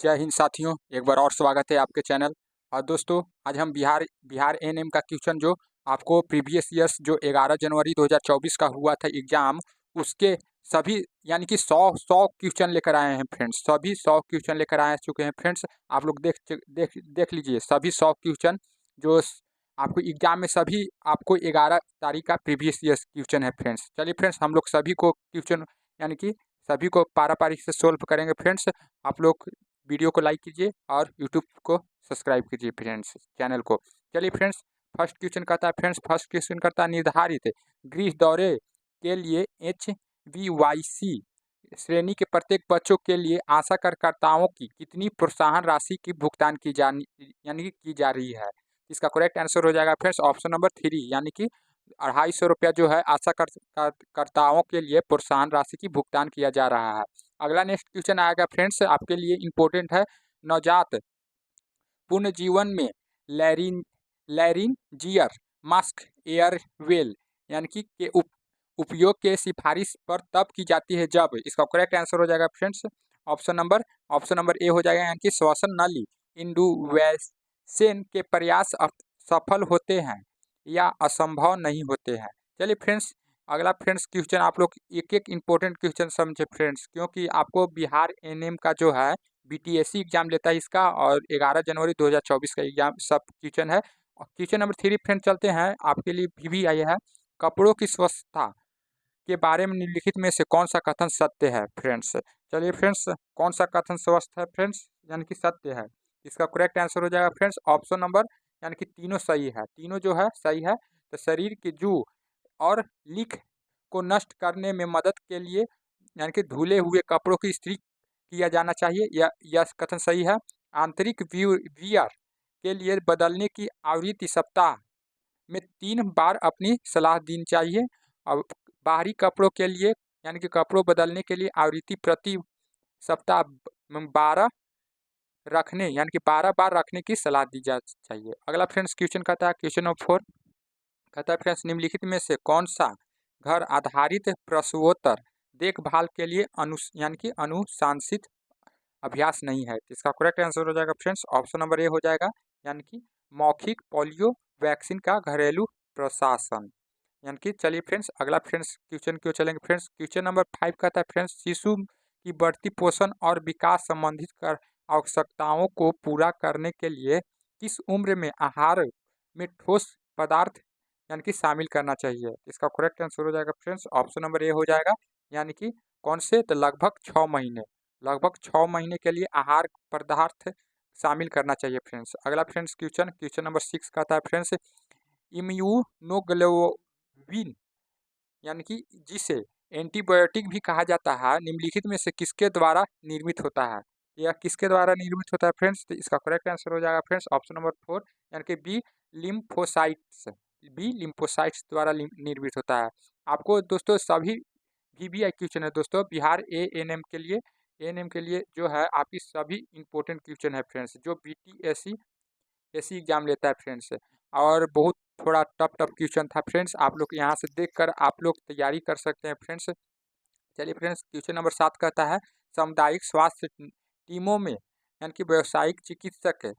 जय हिंद साथियों, एक बार और स्वागत है आपके चैनल। और दोस्तों, आज हम बिहार एएनएम का क्वेश्चन जो आपको प्रीवियस ईयर्स जो 11 जनवरी 2024 का हुआ था एग्जाम, उसके सभी यानी कि 100 क्वेश्चन लेकर आए हैं फ्रेंड्स। सभी 100 क्वेश्चन लेकर आ चुके हैं फ्रेंड्स। आप लोग देख लीजिए सभी 100 क्वेश्चन जो आपको एग्जाम में सभी आपको 11 तारीख का प्रीवियस ईयर्स क्वेश्चन है फ्रेंड्स। चलिए फ्रेंड्स, हम लोग सभी को क्वेश्चन यानी कि सभी को पारा पारी से सोल्व करेंगे फ्रेंड्स। आप लोग वीडियो को लाइक कीजिए और यूट्यूब को सब्सक्राइब कीजिए फ्रेंड्स, चैनल को। चलिए फ्रेंड्स, फर्स्ट क्वेश्चन करता है फ्रेंड्स। फर्स्ट क्वेश्चन करता है निर्धारित गृह दौरे के लिए HVYC श्रेणी के प्रत्येक बच्चों के लिए आशा कार्यकर्ताओं की कितनी प्रोत्साहन राशि की भुगतान की जानी यानी कि की जा रही है। इसका करेक्ट आंसर हो जाएगा फ्रेंड्स ऑप्शन नंबर 3 यानी कि 250 रुपया जो है आशा कर्ताओं के लिए प्रोत्साहन राशि की भुगतान किया जा रहा है। अगला नेक्स्ट क्वेश्चन आएगा फ्रेंड्स, आपके लिए इम्पोर्टेंट है। नवजात पूर्ण जीवन में लैरिंजियल मास्क एयरवेल यानी कि के उपयोग के सिफारिश पर तब की जाती है जब। इसका करेक्ट आंसर हो जाएगा फ्रेंड्स ऑप्शन नंबर ए हो जाएगा यानी कि श्वसन नली इंडुवेशन के प्रयास सफल होते हैं या असंभव नहीं होते हैं। चलिए फ्रेंड्स, अगला फ्रेंड्स क्वेश्चन आप लोग एक एक इम्पोर्टेंट क्वेश्चन समझे फ्रेंड्स, क्योंकि आपको बिहार एएनएम का जो है बीटीएससी एग्जाम लेता है इसका, और 11 जनवरी 2024 का एग्जाम सब क्वेश्चन है। और क्वेश्चन नंबर 3 फ्रेंड चलते हैं, आपके लिए भी आई है। कपड़ों की स्वच्छता के बारे में निम्नलिखित में से कौन सा कथन सत्य है फ्रेंड्स। चलिए फ्रेंड्स, कौन सा कथन स्वस्थ है फ्रेंड्स यानी कि सत्य है। इसका करेक्ट आंसर हो जाएगा फ्रेंड्स ऑप्शन नंबर यानी कि तीनों सही है, तीनों जो है सही है। तो शरीर के जू और लीक को नष्ट करने में मदद के लिए यानी कि धुले हुए कपड़ों की इस्त्री किया जाना चाहिए, यह कथन सही है। आंतरिक वियर के लिए बदलने की आवृत्ति सप्ताह में 3 बार अपनी सलाह देनी चाहिए। और बाहरी कपड़ों के लिए यानी कि कपड़ों बदलने के लिए आवृत्ति प्रति सप्ताह 12 रखने यानी कि 12 बार रखने की सलाह दी जा चाहिए। अगला फ्रेंड्स क्वेश्चन कहता है, क्वेश्चन नंबर 4 कहता है फ्रेंड्स निम्नलिखित में से कौन सा घर आधारित प्रसवोत्तर देखभाल के लिए यानी कि अनुशासित अभ्यास नहीं है। इसका करेक्ट आंसर हो जाएगा फ्रेंड्स ऑप्शन नंबर ए हो जाएगा यानी कि मौखिक पोलियो वैक्सीन का घरेलू प्रशासन। यानी कि चलिए फ्रेंड्स, अगला फ्रेंड्स क्वेश्चन क्यों चलेंगे फ्रेंड्स। क्वेश्चन नंबर 5 कहता है फ्रेंड्स शिशु की बढ़ती पोषण और विकास संबंधित कर आवश्यकताओं को पूरा करने के लिए किस उम्र में आहार में ठोस पदार्थ यानी कि शामिल करना चाहिए। इसका करेक्ट आंसर हो जाएगा फ्रेंड्स ऑप्शन नंबर ए हो जाएगा यानी कि कौन से, तो लगभग 6 महीने, लगभग 6 महीने के लिए आहार पदार्थ शामिल करना चाहिए फ्रेंड्स। अगला फ्रेंड्स क्वेश्चन नंबर 6 कहता है फ्रेंड्स इम्यूनोग्लोबिन यानी कि जिसे एंटीबायोटिक भी कहा जाता है निम्नलिखित में से किसके द्वारा निर्मित होता है। यह किसके द्वारा निर्मित होता है फ्रेंड्स, तो इसका करेक्ट आंसर हो जाएगा फ्रेंड्स ऑप्शन नंबर 4 यानी कि बी लिम्फोसाइट्स द्वारा निर्मित होता है। आपको दोस्तों सभी VBI क्वेश्चन है दोस्तों बिहार एएनएम के लिए जो है आपकी सभी इंपॉर्टेंट क्वेश्चन है फ्रेंड्स, जो BTSC एग्जाम लेता है फ्रेंड्स। और बहुत थोड़ा टफ क्वेश्चन था फ्रेंड्स, आप लोग यहाँ से देखकर आप लोग तैयारी कर सकते हैं फ्रेंड्स। चलिए फ्रेंड्स, क्वेश्चन नंबर 7 कहता है सामुदायिक स्वास्थ्य टीमों में यानी कि व्यावसायिक चिकित्सक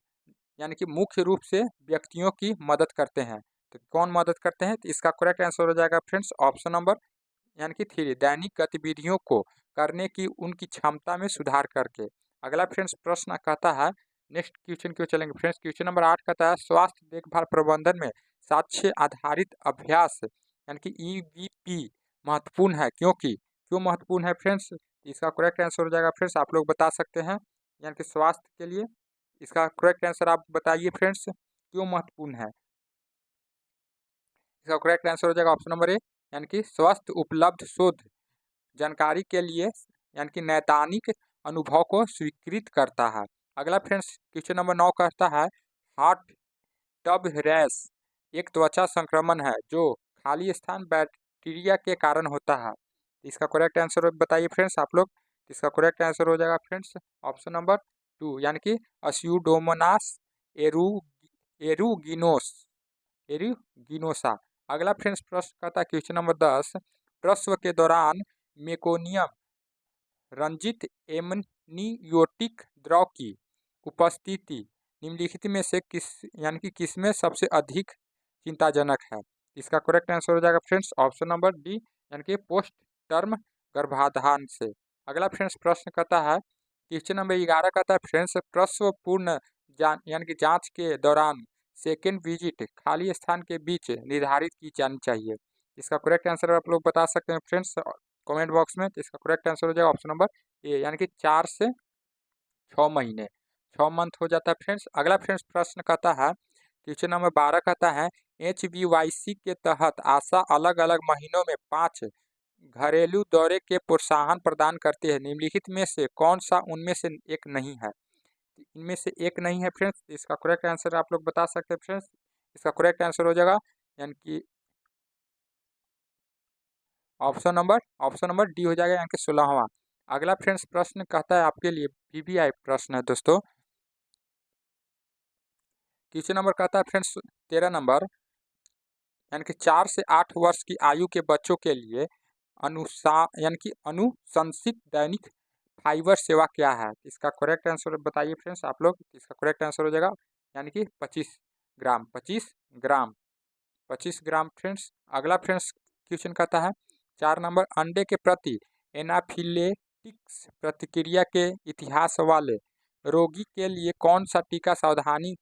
यानी कि मुख्य रूप से व्यक्तियों की मदद करते हैं, तो कौन मदद करते हैं। तो इसका करेक्ट आंसर हो जाएगा फ्रेंड्स ऑप्शन नंबर यानी कि 3 दैनिक गतिविधियों को करने की उनकी क्षमता में सुधार करके। अगला फ्रेंड्स प्रश्न कहता है, नेक्स्ट क्वेश्चन क्यों चलेंगे फ्रेंड्स। क्वेश्चन नंबर 8 कहता है स्वास्थ्य देखभाल प्रबंधन में साक्ष्य आधारित अभ्यास यानी कि EVP महत्वपूर्ण है क्यों महत्वपूर्ण है फ्रेंड्स। इसका करेक्ट आंसर हो जाएगा फ्रेंड्स, आप लोग बता सकते हैं यानी कि स्वास्थ्य के लिए। इसका करेक्ट आंसर आप बताइए फ्रेंड्स, क्यों महत्वपूर्ण है। इसका करेक्ट आंसर हो जाएगा ऑप्शन नंबर ए यानी कि स्वस्थ उपलब्ध शोध जानकारी के लिए यानी कि नैदानिक अनुभव को स्वीकृत करता है। अगला फ्रेंड्स क्वेश्चन नंबर 9 कहता है हार्ट टब रैश एक त्वचा संक्रमण है जो खाली स्थान बैक्टीरिया के कारण होता है। इसका करेक्ट आंसर बताइए फ्रेंड्स आप लोग। इसका करेक्ट आंसर हो जाएगा फ्रेंड्स ऑप्शन नंबर 2 यानी कि अस्यूडोमोनास एरू एरूगिनोस एरूगिनोसा। अगला फ्रेंड्स प्रश्न कहता है क्वेश्चन नंबर 10 प्रसव के दौरान मेकोनियम रंजित एमनियोटिक द्रव की उपस्थिति निम्नलिखित में से किस में सबसे अधिक चिंताजनक है? इसका करेक्ट आंसर हो जाएगा फ्रेंड्स ऑप्शन नंबर डी यानी कि पोस्ट टर्म गर्भाधान से। अगला फ्रेंड्स प्रश्न कहता है क्वेश्चन नंबर 11 कहता है फ्रेंड्स प्रसव पूर्ण यानी कि जांच के दौरान सेकेंड विजिट खाली स्थान के बीच निर्धारित की जानी चाहिए। इसका करेक्ट आंसर आप लोग बता सकते हैं फ्रेंड्स कमेंट बॉक्स में। तो इसका करेक्ट आंसर हो जाएगा ऑप्शन नंबर ए यानी कि 4 से 6 महीने, 6 मंथ हो जाता है फ्रेंड्स। अगला फ्रेंड्स प्रश्न कहता है क्वेश्चन नंबर 12 कहता है HBYC के तहत आशा अलग अलग महीनों में 5 घरेलू दौरे के प्रोत्साहन प्रदान करते हैं, निम्नलिखित में से कौन सा उनमें से एक नहीं है? इनमें से एक नहीं है फ्रेंड्स। इसका करेक्ट आंसर आप लोग बता सकते हैं फ्रेंड्स। इसका करेक्ट आंसर हो जाएगा यानी कि ऑप्शन नंबर डी हो जाएगा यानी कि 16वां। अगला फ्रेंड्स प्रश्न कहता है आपके लिए VVI प्रश्न है दोस्तों। क्वेश्चन नंबर कहता है फ्रेंड्स 13 नंबर यानी कि 4 से 8 वर्ष की आयु के बच्चों के लिए अनुशंसित दैनिक फाइबर सेवा क्या है? इसका करेक्ट आंसर बताइए फ्रेंड्स आप लोग। इसका करेक्ट आंसर हो जाएगा यानी कि 25 ग्राम 25 ग्राम 25 ग्राम फ्रेंड्स। अगला फ्रेंड्स क्वेश्चन कहता है 4 नंबर अंडे के प्रति एनाफिलेटिक्स प्रतिक्रिया के इतिहास वाले रोगी के लिए कौन सा टीका सावधानी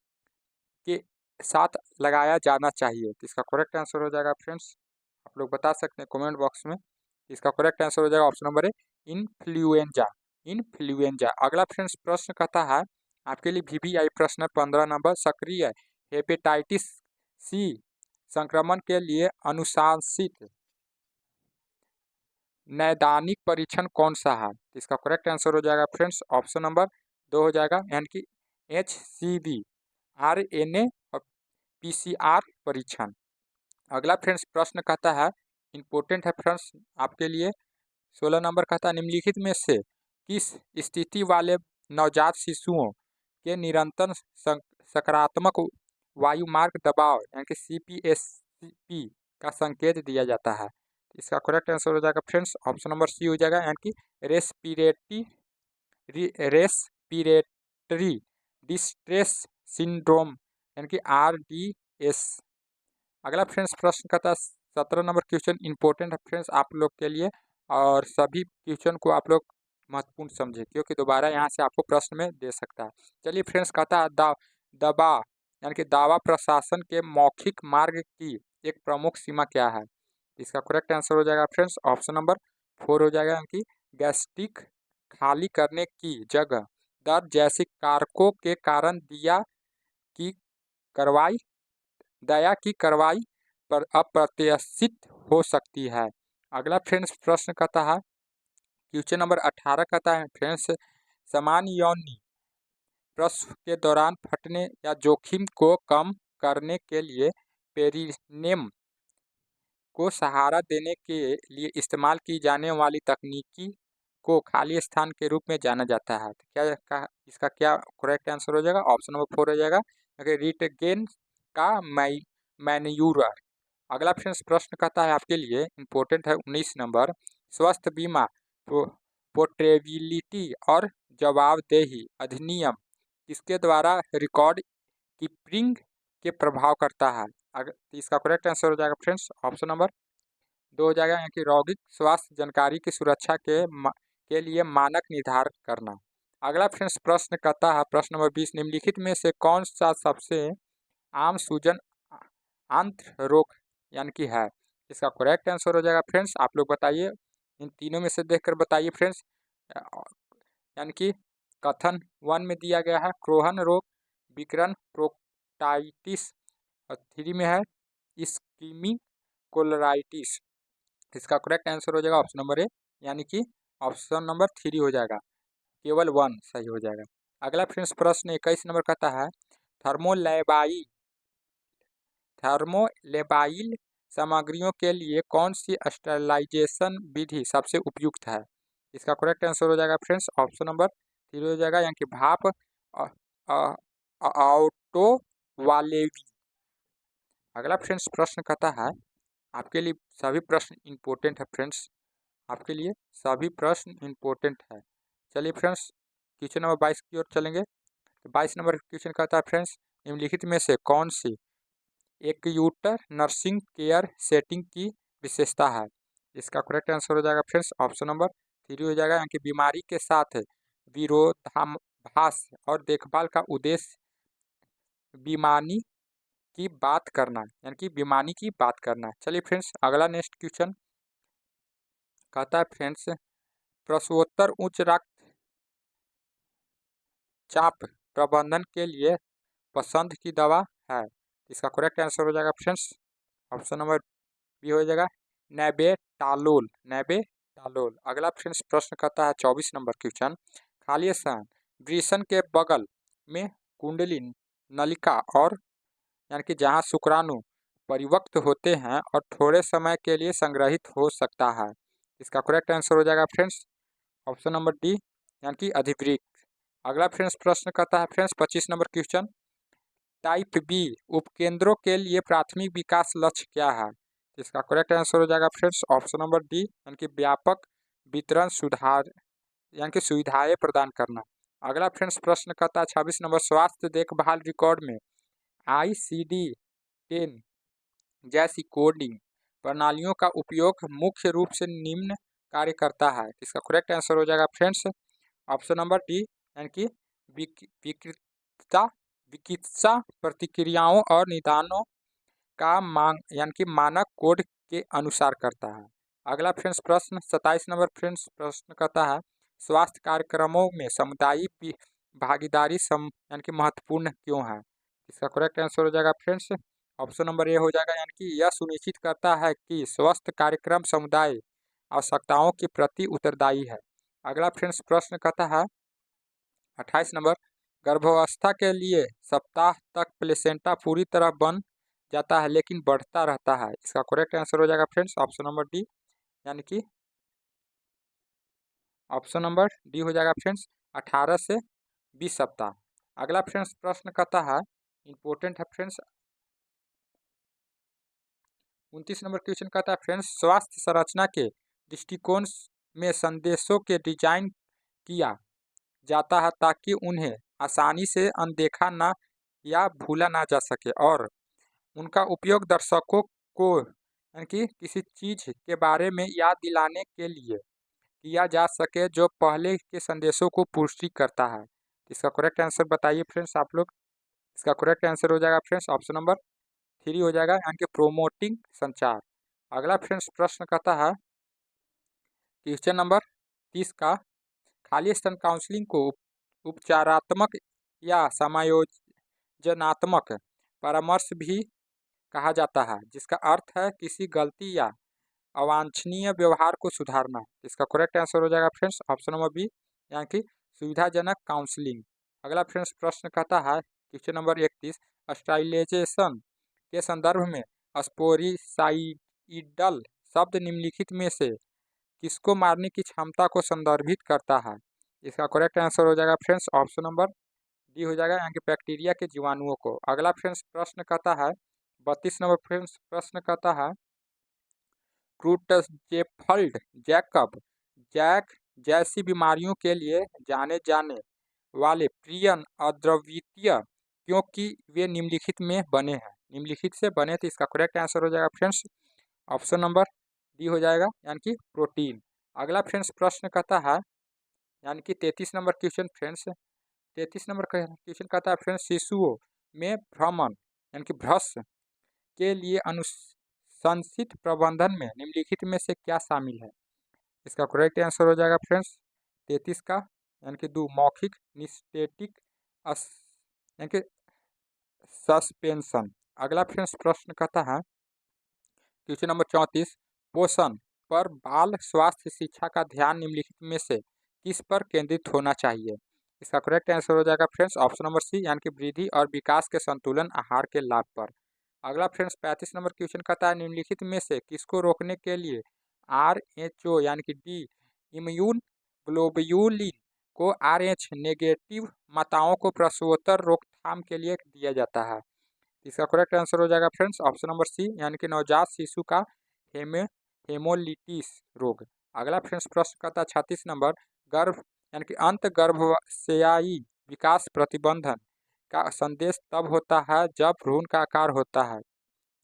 के साथ लगाया जाना चाहिए? तो इसका करेक्ट आंसर हो जाएगा फ्रेंड्स आप लोग बता सकते हैं कमेंट बॉक्स में। इसका करेक्ट आंसर हो जाएगा option number A influenza. Influenza. अगला फ्रेंड्स प्रश्न कहता है आपके लिए VVI प्रश्न 15 नंबर सक्रिय हेपेटाइटिस C संक्रमण के लिए अनुशासित नैदानिक परीक्षण कौन सा है? इसका करेक्ट आंसर हो जाएगा फ्रेंड्स ऑप्शन नंबर 2 हो जाएगा यानी कि HCV RNA और PCR परीक्षण। अगला फ्रेंड्स प्रश्न कहता है इम्पोर्टेंट है फ्रेंड्स आपके लिए 16 नंबर कहता है निम्नलिखित में से किस स्थिति वाले नवजात शिशुओं के निरंतर सकारात्मक वायुमार्ग दबाव यानी कि CPSP का संकेत दिया जाता है? इसका करेक्ट आंसर हो जाएगा फ्रेंड्स ऑप्शन नंबर सी हो जाएगा यानी कि रेस्पिरेटरी डिस्ट्रेस सिंड्रोम यानी कि RDS। अगला फ्रेंड्स प्रश्न कहता है 17 नंबर क्वेश्चन इंपॉर्टेंट है फ्रेंड्स आप लोग के लिए और सभी क्वेश्चन को आप लोग महत्वपूर्ण समझे क्योंकि दोबारा यहाँ से आपको प्रश्न में दे सकता है। चलिए फ्रेंड्स कहता है दवा यानी कि दावा प्रशासन के मौखिक मार्ग की एक प्रमुख सीमा क्या है? इसका करेक्ट आंसर हो जाएगा फ्रेंड्स ऑप्शन नंबर 4 हो जाएगा यानी कि गैस्ट्रिक खाली करने की जगह दर्द जैसे कारकों के कारण की कार्रवाई दया की कार्रवाई पर अप्रत्याशित हो सकती है। अगला फ्रेंड्स प्रश्न कहता है क्वेश्चन नंबर 18 कहता है फ्रेंड्स सामान्य योनि प्रसव के दौरान फटने या जोखिम को कम करने के लिए पेरिनेम को सहारा देने के लिए इस्तेमाल की जाने वाली तकनीकी को खाली स्थान के रूप में जाना जाता है। तो इसका क्या करेक्ट आंसर हो जाएगा ऑप्शन नंबर 4 हो जाएगा रिटगेन का मैन्यूर। अगला फ्रेंड्स प्रश्न कहता है आपके लिए इम्पोर्टेंट है 19 नंबर स्वास्थ्य बीमा पोर्टेबिलिटी और जवाबदेही अधिनियम किसके द्वारा रिकॉर्ड कीपिंग के प्रभाव करता है? इसका करेक्ट आंसर हो जाएगा फ्रेंड्स ऑप्शन नंबर 2 हो जाएगा यानी कि यौगिक स्वास्थ्य जानकारी की सुरक्षा के लिए मानक निर्धारित करना। अगला फ्रेंड्स प्रश्न कहता है प्रश्न नंबर 20 निम्नलिखित में से कौन सा सबसे आम सूजन आंत्र रोग यानी कि है? इसका करेक्ट आंसर हो जाएगा फ्रेंड्स आप लोग बताइए इन तीनों में से देखकर बताइए फ्रेंड्स। यानी कि कथन 1 में दिया गया है क्रोहन रोग, विकर्ण प्रोक्टाइटिस और 3 में है इस्कीमिक कोलराइटिस। इसका करेक्ट आंसर हो जाएगा ऑप्शन नंबर ए यानी कि ऑप्शन नंबर 3 हो जाएगा केवल 1 सही हो जाएगा। अगला फ्रेंड्स प्रश्न 21 नंबर कहता है थर्मोलेबाइल सामग्रियों के लिए कौन सी स्टरलाइजेशन विधि सबसे उपयुक्त है? इसका करेक्ट आंसर हो जाएगा फ्रेंड्स ऑप्शन नंबर 3 हो जाएगा यानी कि भाप ऑटोवालेवी। अगला फ्रेंड्स प्रश्न कहता है आपके लिए सभी प्रश्न इंपॉर्टेंट है फ्रेंड्स आपके लिए सभी प्रश्न इंपॉर्टेंट है। चलिए फ्रेंड्स क्वेश्चन नंबर 22 की ओर चलेंगे। 22 नंबर क्वेश्चन कहता है फ्रेंड्स, निम्नलिखित में से कौन सी एक्यूट नर्सिंग केयर सेटिंग की विशेषता है? इसका करेक्ट आंसर हो जाएगा फ्रेंड्स ऑप्शन नंबर 3 हो जाएगा, यानी कि बीमारी के साथ विरोधाभास और देखभाल का उद्देश्य बीमारी की बात करना, यानी कि बीमारी की बात करना। चलिए फ्रेंड्स, अगला नेक्स्ट क्वेश्चन कहता है फ्रेंड्स, प्रसवोत्तर उच्च रक्तचाप प्रबंधन के लिए पसंद की दवा है। इसका करेक्ट आंसर हो जाएगा फ्रेंड्स ऑप्शन नंबर बी हो जाएगा, नेबेटालोल। नेबेटालोल। अगला फ्रेंड्स प्रश्न कहता है 24 नंबर क्वेश्चन, खाली स्थान वृषण के बगल में कुंडली नलिका और यानी कि जहाँ शुक्राणु परिवक्त होते हैं और थोड़े समय के लिए संग्रहित हो सकता है। इसका करेक्ट आंसर हो जाएगा फ्रेंड्स ऑप्शन नंबर डी, यानी कि अधिवृक्क। अगला फ्रेंड्स प्रश्न कहता है friends 25 number question, type B उपकेंद्रों के लिए प्राथमिक विकास लक्ष्य क्या है? इसका करेक्ट आंसर हो जाएगा फ्रेंड्स ऑप्शन नंबर डी, यानी कि व्यापक वितरण सुधार यानी कि सुविधाएं प्रदान करना। अगला फ्रेंड्स प्रश्न कहता है 26 नंबर, स्वास्थ्य देखभाल रिकॉर्ड में ICD-10 जैसी कोडिंग प्रणालियों का उपयोग मुख्य रूप से निम्न कार्य करता है। इसका करेक्ट आंसर हो जाएगा फ्रेंड्स ऑप्शन नंबर डी, यानी कि विकित्सा चिकित्सा प्रतिक्रियाओं और निदानों का मांग यानी कि मानक कोड के अनुसार करता है। अगला फ्रेंड्स प्रश्न 27 नंबर फ्रेंड्स प्रश्न कहता है, स्वास्थ्य कार्यक्रमों में सामुदायिक भागीदारी यानी कि महत्वपूर्ण क्यों है? इसका करेक्ट आंसर हो जाएगा फ्रेंड्स ऑप्शन नंबर ए हो जाएगा, यानी कि यह सुनिश्चित करता है कि स्वास्थ्य कार्यक्रम समुदाय आवश्यकताओं के प्रति उत्तरदायी है। अगला फ्रेंड्स प्रश्न कहता है 28 नंबर, गर्भावस्था के लिए सप्ताह तक प्लेसेंटा पूरी तरह बन जाता है लेकिन बढ़ता रहता है। इसका करेक्ट आंसर हो जाएगा फ्रेंड्स ऑप्शन नंबर डी, यानी कि ऑप्शन नंबर डी हो जाएगा फ्रेंड्स 18 से 20 सप्ताह। अगला फ्रेंड्स प्रश्न कहता है, इंपॉर्टेंट है फ्रेंड्स 29 नंबर क्वेश्चन कहता है फ्रेंड्स, स्वास्थ्य संरचना के दृष्टिकोण में संदेशों के डिजाइन किया जाता है ताकि उन्हें आसानी से अनदेखा ना या भूला ना जा सके और उनका उपयोग दर्शकों को यानी कि किसी चीज़ के बारे में याद दिलाने के लिए किया जा सके जो पहले के संदेशों को पुष्टि करता है। इसका करेक्ट आंसर बताइए फ्रेंड्स आप लोग। इसका करेक्ट आंसर हो जाएगा फ्रेंड्स ऑप्शन नंबर 3 हो जाएगा, यानी कि प्रोमोटिंग संचार। अगला फ्रेंड्स प्रश्न कहता है क्वेश्चन नंबर 30 का, खाली स्तन काउंसलिंग को उपचारात्मक या समायोजनात्मक परामर्श भी कहा जाता है, जिसका अर्थ है किसी गलती या अवांछनीय व्यवहार को सुधारना। इसका करेक्ट आंसर हो जाएगा फ्रेंड्स ऑप्शन नंबर बी, यानी कि सुविधाजनक काउंसलिंग। अगला फ्रेंड्स प्रश्न कहता है क्वेश्चन नंबर 31, स्टरलाइजेशन के संदर्भ में स्पोरिसाइडल शब्द निम्नलिखित में से किसको मारने की क्षमता को संदर्भित करता है? इसका करेक्ट आंसर हो जाएगा फ्रेंड्स ऑप्शन नंबर डी हो जाएगा, यानी कि बैक्टीरिया के जीवाणुओं को। अगला फ्रेंड्स प्रश्न कहता है 32 नंबर फ्रेंड्स प्रश्न कहता है, क्रूटजेफल्ड जैकब जैक जैसी बीमारियों के लिए जाने जाने वाले प्रियन अद्वितीय क्योंकि वे निम्नलिखित में बने हैं, निम्नलिखित से बने थे। इसका करेक्ट आंसर हो जाएगा फ्रेंड्स ऑप्शन नंबर डी हो जाएगा, यानी कि प्रोटीन। अगला फ्रेंड्स प्रश्न कहता है, यानी कि 33 number question friends 33 number question कहता है फ्रेंड्स, शिशुओं में भ्रमण यानी कि भ्रश के लिए अनुशंसित प्रबंधन में निम्नलिखित में से क्या शामिल है? इसका करेक्ट आंसर हो जाएगा फ्रेंड्स 33 का, यानी कि मौखिक निस्टेटिक यानी कि सस्पेंशन। अगला फ्रेंड्स प्रश्न कहता है क्वेश्चन नंबर 34, पोषण पर बाल स्वास्थ्य शिक्षा का ध्यान निम्नलिखित में से किस पर केंद्रित होना चाहिए? इसका करेक्ट आंसर हो जाएगा फ्रेंड्स ऑप्शन नंबर सी, यानी कि वृद्धि और विकास के संतुलन आहार के लाभ पर। अगला फ्रेंड्स 35 नंबर क्वेश्चन कहता है, निम्नलिखित में से किसको रोकने के लिए RH यानी कि डी इम्यून ग्लोब्यूलिन को RH नेगेटिव माताओं को प्रसवोत्तर रोकथाम के लिए दिया जाता है? इसका करेक्ट आंसर हो जाएगा फ्रेंड्स ऑप्शन नंबर सी, यानी कि नवजात शिशु का हेमोलिटिस रोग। अगला फ्रेंड्स प्रश्न कहता है 36 नंबर, गर्भ यानी कि अंत गर्भाशयी विकास प्रतिबंधन का संदेश तब होता है जब भ्रूण का आकार होता है।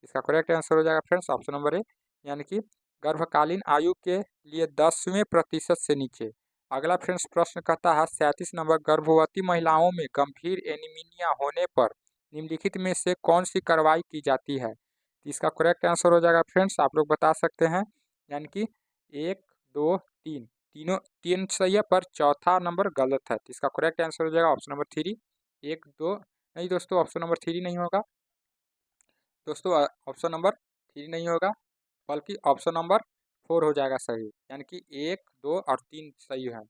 इसका करेक्ट आंसर हो जाएगा फ्रेंड्स ऑप्शन नंबर ए, यानी कि गर्भकालीन आयु के लिए 10वें% से नीचे। अगला फ्रेंड्स प्रश्न कहता है 37 नंबर, गर्भवती महिलाओं में गंभीर एनीमिया होने पर निम्नलिखित में से कौन सी कार्रवाई की जाती है। तो इसका करेक्ट आंसर हो जाएगा फ्रेंड्स, आप लोग बता सकते हैं, यानी कि 1 2 3, तीनों 3 सही है पर चौथा नंबर गलत है। तो इसका करेक्ट आंसर हो जाएगा ऑप्शन नंबर 3, 1 2 नहीं दोस्तों, ऑप्शन नंबर 3 नहीं होगा दोस्तों, ऑप्शन नंबर 3 नहीं होगा बल्कि ऑप्शन नंबर 4 हो जाएगा सही, यानी कि 1 2 और 3 सही है।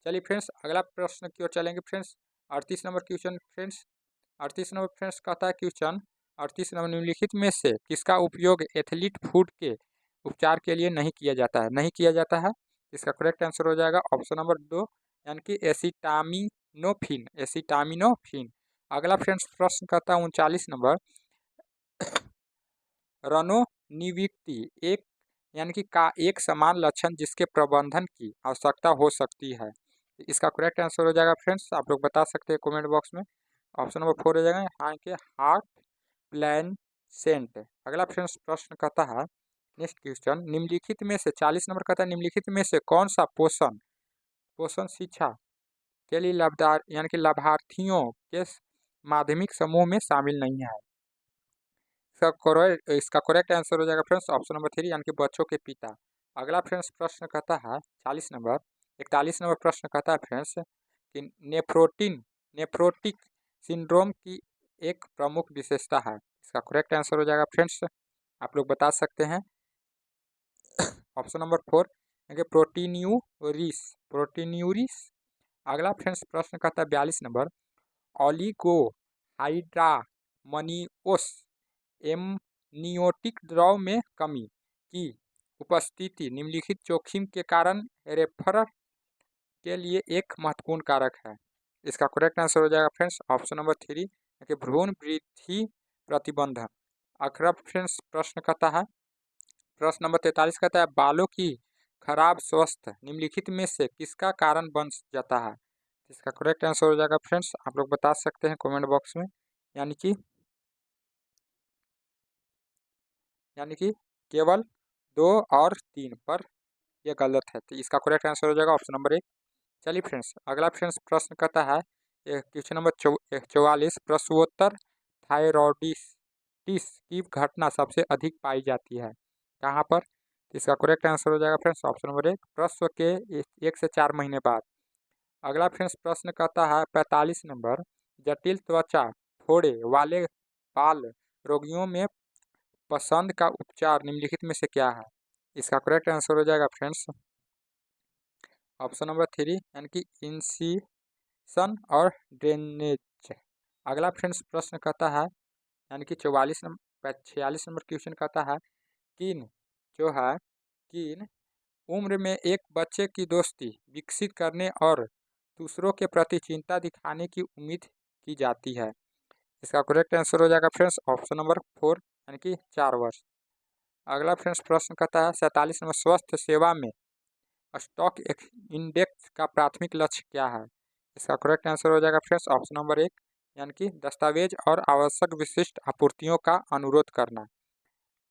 चलिए फ्रेंड्स अगला प्रश्न की ओर चलेंगे friends. 38 number question friends, 38 number friends कहता है क्वेश्चन 38 नंबर, निम्नलिखित में से किसका उपयोग एथलीट फूड के उपचार के लिए नहीं किया जाता है, नहीं किया जाता है। इसका करेक्ट आंसर हो जाएगा ऑप्शन नंबर 2, यानी कि एसिटामिनोफिन, एसिटामिनोफिन। अगला फ्रेंड्स प्रश्न कहता है 39 नंबर, रनोनिविक्ति एक यानी कि का एक समान लक्षण जिसके प्रबंधन की आवश्यकता हो सकती है। इसका करेक्ट आंसर हो जाएगा फ्रेंड्स, आप लोग बता सकते हैं कमेंट बॉक्स में, ऑप्शन नंबर 4 हो जाएगा, हाँ के हार्ट प्लेसेंट। अगला फ्रेंड्स प्रश्न कहता है नेक्स्ट क्वेश्चन, निम्नलिखित में से 40 नंबर कहता है, निम्नलिखित में से कौन सा पोषण पोषण शिक्षा के लिए लाभदार यानी कि लाभार्थियों के माध्यमिक समूह में शामिल नहीं है। इसका करेक्ट आंसर हो जाएगा फ्रेंड्स ऑप्शन नंबर 3, यानी कि बच्चों के पिता। अगला फ्रेंड्स प्रश्न कहता है 40 नंबर, 41 नंबर प्रश्न कहता है फ्रेंड्स कि नेफ्रोटिक सिंड्रोम की एक प्रमुख विशेषता है। इसका करेक्ट आंसर हो जाएगा फ्रेंड्स, आप लोग बता सकते हैं, ऑप्शन नंबर 4, यानी कि प्रोटीन्यूरिस, प्रोटीन्यूरिस। अगला फ्रेंड्स प्रश्न कहता है 42 नंबर, ऑलिगो हाइड्रामनिओस एमनियोटिक द्रव में कमी की उपस्थिति निम्नलिखित जोखिम के कारण रेफर के लिए एक महत्वपूर्ण कारक है। इसका करेक्ट आंसर हो जाएगा फ्रेंड्स ऑप्शन नंबर 3, कि भ्रूण वृद्धि प्रतिबंधन। अगला फ्रेंड्स प्रश्न कहता है, प्रश्न नंबर 43 कहता है, बालों की खराब स्वास्थ्य निम्नलिखित में से किसका कारण बन जाता है। इसका करेक्ट आंसर हो जाएगा फ्रेंड्स, आप लोग बता सकते हैं कमेंट बॉक्स में, यानी कि केवल 2 और 3 पर यह गलत है। तो इसका करेक्ट आंसर हो जाएगा ऑप्शन नंबर 1। चलिए फ्रेंड्स अगला फ्रेंड्स प्रश्न कहता है क्वेश्चन नंबर 44, प्रसवोत्तर थायरॉइडिटिस की घटना सबसे अधिक पाई जाती है कहाँ पर। तो इसका करेक्ट आंसर हो जाएगा फ्रेंड्स ऑप्शन नंबर 1, प्रसव के 1 से 4 महीने बाद। अगला फ्रेंड्स प्रश्न कहता है 45 नंबर, जटिल त्वचा फोड़े वाले बाल रोगियों में पसंद का उपचार निम्नलिखित में से क्या है। इसका करेक्ट आंसर हो जाएगा फ्रेंड्स ऑप्शन नंबर 3, यानी कि इंसिशन और ड्रेनेज। अगला फ्रेंड्स प्रश्न कहता है, यानी कि 46 नंबर क्वेश्चन कहता है, किन किन उम्र में एक बच्चे की दोस्ती विकसित करने और दूसरों के प्रति चिंता दिखाने की उम्मीद की जाती है। इसका करेक्ट आंसर हो जाएगा फ्रेंड्स ऑप्शन नंबर 4, यानी कि 4 वर्ष। अगला फ्रेंड्स प्रश्न कहता है 47 नंबर, स्वास्थ्य सेवा में स्टॉक इंडेक्स का प्राथमिक लक्ष्य क्या है। इसका करेक्ट आंसर हो जाएगा फ्रेंड्स ऑप्शन नंबर 1, यानी कि दस्तावेज और आवश्यक विशिष्ट आपूर्तियों का अनुरोध करना।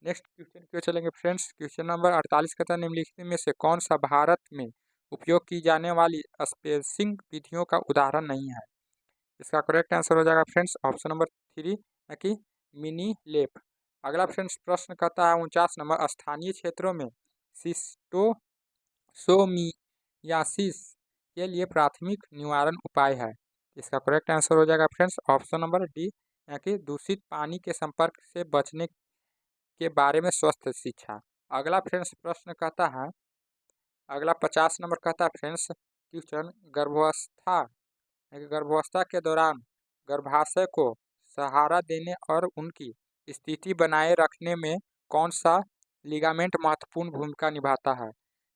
नेक्स्ट क्वेश्चन क्यों चलेंगे फ्रेंड्स, क्वेश्चन नंबर 48 कहता है, निम्नलिखित में से कौन सा भारत में उपयोग की जाने वाली स्पेसिंग विधियों का उदाहरण नहीं है। इसका करेक्ट आंसर हो जाएगा फ्रेंड्स ऑप्शन नंबर 3, यानी कि मिनी लेप। अगला फ्रेंड्स प्रश्न कहता है 49 नंबर, स्थानीय क्षेत्रों में सिस्टोसोमियासिस के लिए प्राथमिक निवारण उपाय है। इसका करेक्ट आंसर हो जाएगा फ्रेंड्स ऑप्शन नंबर डी, यानी कि दूषित पानी के संपर्क से बचने के बारे में स्वस्थ शिक्षा। अगला फ्रेंड्स प्रश्न कहता है, अगला 50 नंबर कहता है फ्रेंड्स क्वेश्चन, गर्भावस्था के दौरान गर्भाशय को सहारा देने और उनकी स्थिति बनाए रखने में कौन सा लिगामेंट महत्वपूर्ण भूमिका निभाता है।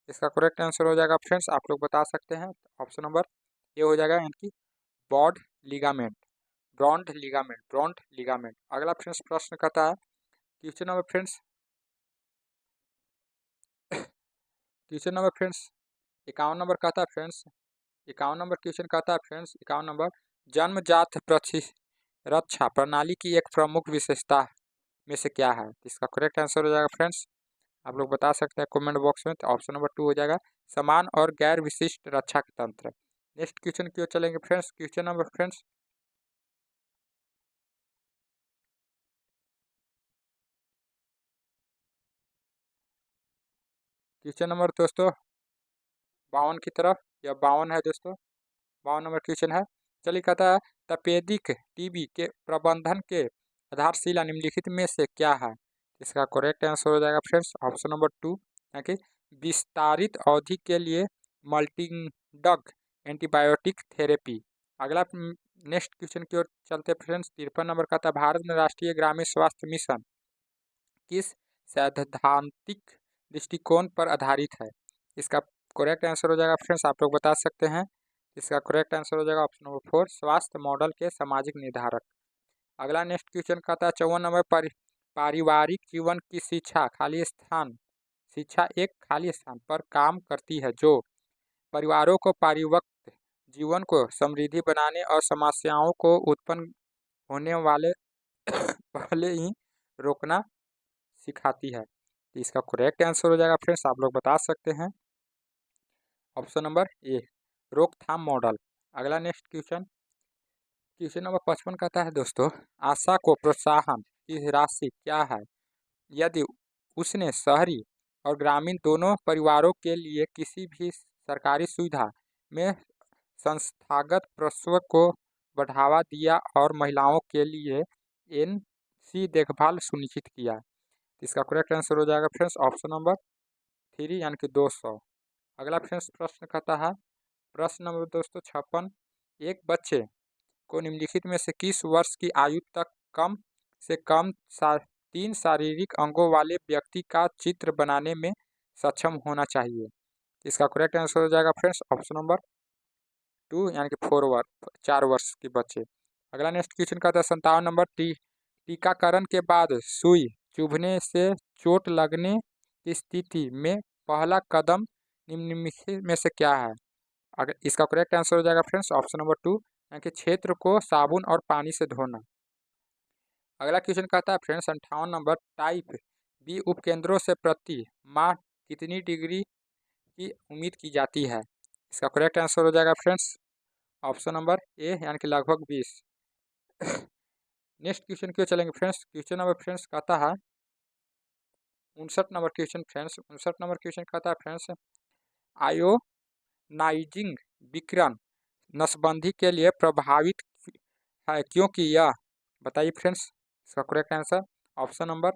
इसका करेक्ट आंसर हो जाएगा फ्रेंड्स, आप लोग बता सकते हैं, ऑप्शन नंबर ए हो जाएगा, यानी कि ब्रॉड लिगामेंट, ब्रॉन्ड लिगामेंट। अगला फ्रेंड्स प्रश्न कहता है क्वेश्चन नंबर फ्रेंड्स 51 नंबर कहता है फ्रेंड्स, 51 नंबर क्वेश्चन कहता है फ्रेंड्स, 51 नंबर, जन्मजात प्रतिरक्षा प्रणाली की एक प्रमुख विशेषता में से क्या है? इसका करेक्ट आंसर हो जाएगा फ्रेंड्स, आप लोग बता सकते हैं कमेंट बॉक्स में। तो ऑप्शन नंबर 2 हो जाएगा समान और गैर विशिष्ट रक्षा तंत्र। नेक्स्ट क्वेश्चन की ओर चलेंगे friends. Question number friends, question number दोस्तों 52 की तरफ, या 52 है दोस्तों, 52 नंबर क्वेश्चन है। चलिए कहता है तपेदिक टीबी के प्रबंधन के आधारशिला निम्नलिखित में से क्या है? इसका करेक्ट आंसर हो जाएगा फ्रेंड्स ऑप्शन नंबर 2, यानी कि विस्तारित अवधि के लिए मल्टीडग एंटीबायोटिक थेरेपी। अगला नेक्स्ट क्वेश्चन की ओर चलते फ्रेंड्स। 53 नंबर कहता है भारत में राष्ट्रीय ग्रामीण स्वास्थ्य मिशन किस सैद्धांतिक दृष्टिकोण पर आधारित है? इसका करेक्ट आंसर हो जाएगा फ्रेंड्स, आप लोग बता सकते हैं। इसका करेक्ट आंसर हो जाएगा ऑप्शन नंबर 4, स्वास्थ्य मॉडल के सामाजिक निर्धारक। अगला नेक्स्ट क्वेश्चन कहता है 54 नंबर, पारिवारिक जीवन की शिक्षा एक खाली स्थान पर काम करती है जो परिवारों को परिपक्व जीवन को समृद्धि बनाने और समस्याओं को उत्पन्न होने वाले पहले ही रोकना सिखाती है। तो इसका करेक्ट आंसर हो जाएगा फ्रेंड्स, आप लोग बता सकते हैं ऑप्शन नंबर ए, रोकथाम मॉडल। अगला नेक्स्ट क्वेश्चन, क्वेश्चन नंबर 55 कहता है दोस्तों, आशा को प्रोत्साहन की राशि क्या है यदि उसने शहरी और ग्रामीण दोनों परिवारों के लिए किसी भी सरकारी सुविधा में संस्थागत प्रसव को बढ़ावा दिया और महिलाओं के लिए एनसी देखभाल सुनिश्चित किया? इसका करेक्ट आंसर हो जाएगा फ्रेंड्स ऑप्शन नंबर 3, यानी कि 200। अगला फ्रेंड्स प्रश्न कहता है, प्रश्न नंबर दोस्तों 56, एक बच्चे को निम्नलिखित में से किस वर्ष की आयु तक कम से कम 3 शारीरिक अंगों वाले व्यक्ति का चित्र बनाने में सक्षम होना चाहिए? इसका करेक्ट आंसर हो जाएगा फ्रेंड्स ऑप्शन नंबर 2, यानी कि 4 वर्ष के बच्चे। अगला नेक्स्ट क्वेश्चन कहता है 57 नंबर, टीकाकरण के बाद सुई चुभने से चोट लगने की स्थिति में पहला कदम निम्नलिखित में से क्या है? अगर इसका करेक्ट आंसर हो जाएगा फ्रेंड्स ऑप्शन नंबर 2, यानी कि क्षेत्र को साबुन और पानी से धोना। अगला क्वेश्चन कहता है फ्रेंड्स 58 नंबर, टाइप बी उपकेंद्रों से प्रति माह कितनी डिग्री की उम्मीद की जाती है? इसका करेक्ट आंसर हो जाएगा फ्रेंड्स ऑप्शन नंबर ए, यानी कि लगभग 20। नेक्स्ट क्वेश्चन क्यों चलेंगे फ्रेंड्स। क्वेश्चन नंबर फ्रेंड्स कहता है 59 number question friends, 59 number question कहता है फ्रेंड्स, आयोनाइजिंग विकिरण नसबंदी के लिए प्रभावित है क्योंकि यह, बताइए फ्रेंड्स इसका correct answer option number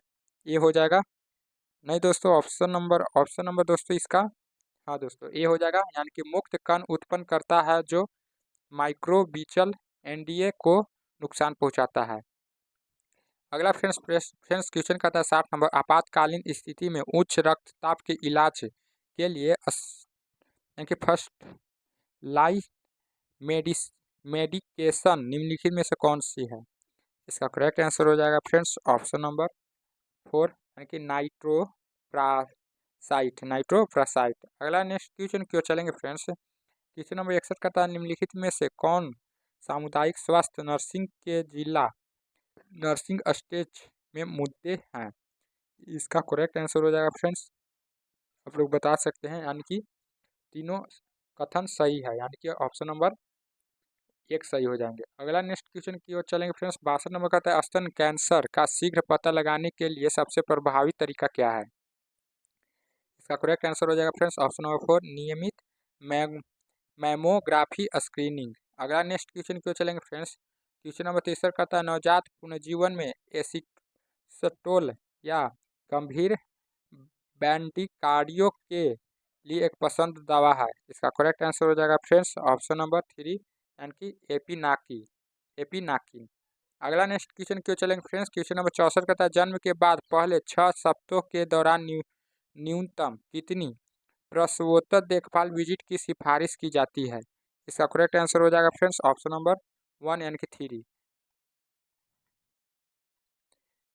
A हो जाएगा। नहीं दोस्तों, ऑप्शन नंबर दोस्तों इसका, हाँ दोस्तों ए हो जाएगा, यानी कि मुक्त कण उत्पन्न करता है जो माइक्रोबियल एनडीए को नुकसान पहुंचाता है। अगला फ्रेंड्स क्वेश्चन कहता है 60 नंबर, आपातकालीन स्थिति में उच्च रक्तचाप के इलाज के लिए यानी कि फर्स्ट लाइन मेडिकेशन निम्नलिखित में से कौन सी है? इसका करेक्ट आंसर हो जाएगा फ्रेंड्स ऑप्शन नंबर 4, यानी कि नाइट्रोप्रासाइट। अगला नेक्स्ट क्वेश्चन क्यों चलेंगे फ्रेंड्स। क्वेश्चन नंबर 61 कहता है निम्नलिखित में से कौन सामुदायिक स्वास्थ्य नर्सिंग के जिला नर्सिंग स्टेज में मुद्दे हैं? इसका करेक्ट आंसर हो जाएगा फ्रेंड्स, आप लोग बता सकते हैं, यानी कि तीनों कथन सही है, यानी कि ऑप्शन नंबर 1 सही हो जाएंगे। अगला नेक्स्ट क्वेश्चन की ओर चलेंगे फ्रेंड्स। 62 नंबर कहता है स्तन कैंसर का शीघ्र पता लगाने के लिए सबसे प्रभावी तरीका क्या है? इसका करेक्ट आंसर हो जाएगा फ्रेंड्स ऑप्शन नंबर 4, नियमित मैमोग्राफी स्क्रीनिंग। अगला नेक्स्ट क्वेश्चन की ओर चलेंगे फ्रेंड्स। क्वेश्चन नंबर 63 कहता है नवजात पुनर्जीवन में एसिटोल या गंभीर बैंडिकार्डियो के लिए एक पसंद दवा है? इसका करेक्ट आंसर हो जाएगा फ्रेंड्स ऑप्शन नंबर 3, यानी कि एपिनाकिन। अगला नेक्स्ट क्वेश्चन क्यों चलेंगे फ्रेंड्स। क्वेश्चन नंबर 64 कहता है जन्म के बाद पहले 6 सप्ताह के दौरान न्यूनतम कितनी प्रसवोत्तर देखभाल विजिट की सिफारिश की जाती है? इसका करेक्ट आंसर हो जाएगा फ्रेंड्स ऑप्शन नंबर 1, यानी कि 3,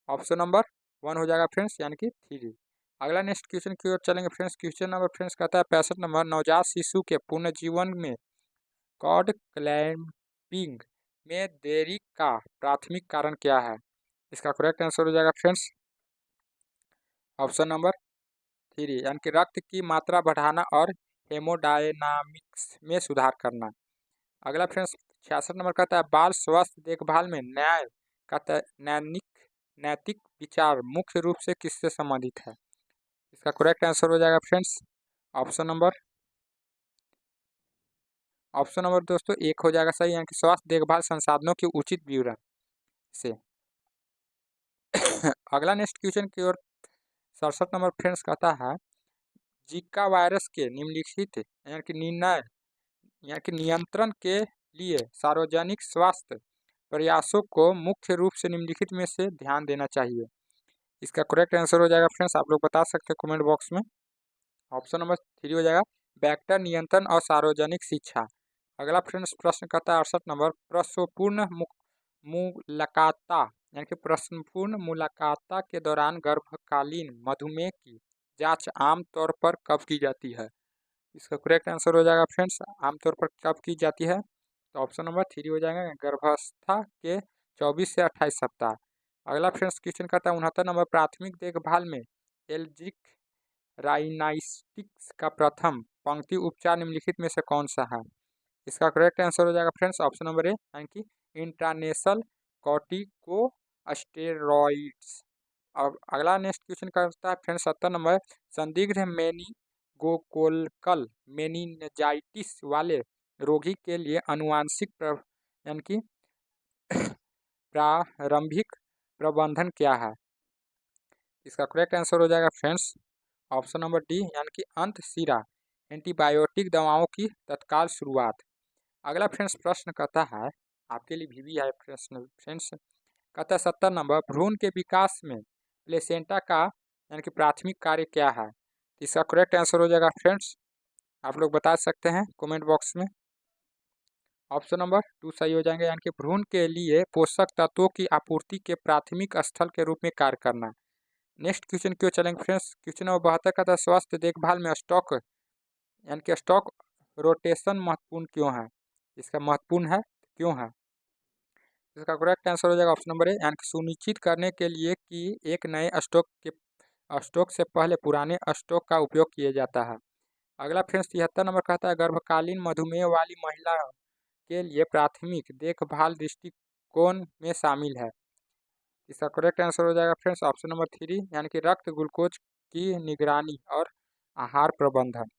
ऑप्शन नंबर 1 हो जाएगा फ्रेंड्स, यानी कि 3। अगला नेक्स्ट क्वेश्चन की ओर चलेंगे फ्रेंड्स। क्वेश्चन नंबर फ्रेंड्स कहता है 65 नंबर, नवजात शिशु के पुनर्जीवन में कॉर्ड क्लैंपिंग में देरी का प्राथमिक कारण क्या है? इसका करेक्ट आंसर हो जाएगा फ्रेंड्स ऑप्शन नंबर 3 यानी कि रक्त की मात्रा बढ़ाना और हेमोडायनामिक्स में सुधार करना। अगला फ्रेंड्स 66 नंबर कहता है बाल स्वास्थ्य देखभाल में न्याय का नैतिक विचार मुख्य रूप से किससे संबंधित है? इसका करेक्ट आंसर हो जाएगा फ्रेंड्स ऑप्शन नंबर दोस्तों 1 हो जाएगा सही, यानी कि स्वास्थ्य देखभाल संसाधनों के उचित विवरण से। अगला नेक्स्ट क्वेश्चन की ओर 67 नंबर फ्रेंड्स कहता है जीका वायरस के निम्नलिखित यानी कि नियंत्रण के लिए सार्वजनिक स्वास्थ्य प्रयासों को मुख्य रूप से निम्नलिखित में से ध्यान देना चाहिए। इसका करेक्ट आंसर हो जाएगा फ्रेंड्स, आप लोग बता सकते हैं कमेंट बॉक्स में। ऑप्शन नंबर 3 हो जाएगा वेक्टर नियंत्रण और सार्वजनिक शिक्षा। अगला फ्रेंड्स प्रश्न कहता है 68 नंबर प्रसवपूर्ण मुलाकाता यानी कि प्रश्नपूर्ण मुलाकाता के दौरान गर्भकालीन मधुमेह की जांच आमतौर पर कब की जाती है? इसका करेक्ट आंसर हो जाएगा फ्रेंड्स आमतौर पर कब की जाती है? तो ऑप्शन नंबर 3 हो जाएगा गर्भावस्था के 24 से 28 सप्ताह। अगला फ्रेंड्स क्वेश्चन कहता है 69 नंबर प्राथमिक देखभाल में एलर्जिक राइनाइटिस का प्रथम पंक्ति उपचार निम्नलिखित में से कौन सा है? इसका करेक्ट आंसर हो जाएगा फ्रेंड्स ऑप्शन नंबर 1 यानी कि इंट्रानेशनल कॉर्टिकोस्टेरॉइड्स। अब अगला नेक्स्ट क्वेश्चन करता है फ्रेंड्स 70 नंबर संदिग्ध मेनिंगोकोकल मेनिंजाइटिस वाले रोगी के लिए आनुवांशिक यानी कि प्रारंभिक प्रबंधन क्या है? इसका करेक्ट आंसर हो जाएगा फ्रेंड्स ऑप्शन नंबर डी यानी कि अंतशिरा एंटीबायोटिक दवाओं की तत्काल शुरुआत। अगला फ्रेंड्स प्रश्न कहता है आपके लिए भी है प्रश्न फ्रेंड्स कहता है 70 नंबर भ्रूण के विकास में प्लेसेंटा का यानी कि प्राथमिक कार्य क्या है? इसका करेक्ट आंसर हो जाएगा फ्रेंड्स, आप लोग बता सकते हैं कमेंट बॉक्स में। ऑप्शन नंबर 2 सही हो जाएंगे यानी कि भ्रूण के लिए पोषक तत्वों की आपूर्ति के प्राथमिक स्थल के रूप में कार्य करना। नेक्स्ट क्वेश्चन क्यों चलेंगे फ्रेंड्स क्वेश्चन नंबर 72 का था स्वास्थ्य देखभाल में स्टॉक यानी कि स्टॉक रोटेशन महत्वपूर्ण क्यों है? इसका महत्वपूर्ण है क्यों है? इसका करेक्ट आंसर हो जाएगा ऑप्शन नंबर 1 यानी कि सुनिश्चित करने के लिए कि एक नए स्टॉक से पहले पुराने स्टॉक का उपयोग किया जाता है। अगला फ्रेंड्स 73 नंबर कहता है गर्भकालीन मधुमेह वाली महिला के लिए प्राथमिक देखभाल दृष्टिकोण में शामिल है। इसका करेक्ट आंसर हो जाएगा फ्रेंड्स ऑप्शन नंबर 3 यानी कि रक्त ग्लूकोज की निगरानी और आहार प्रबंधन।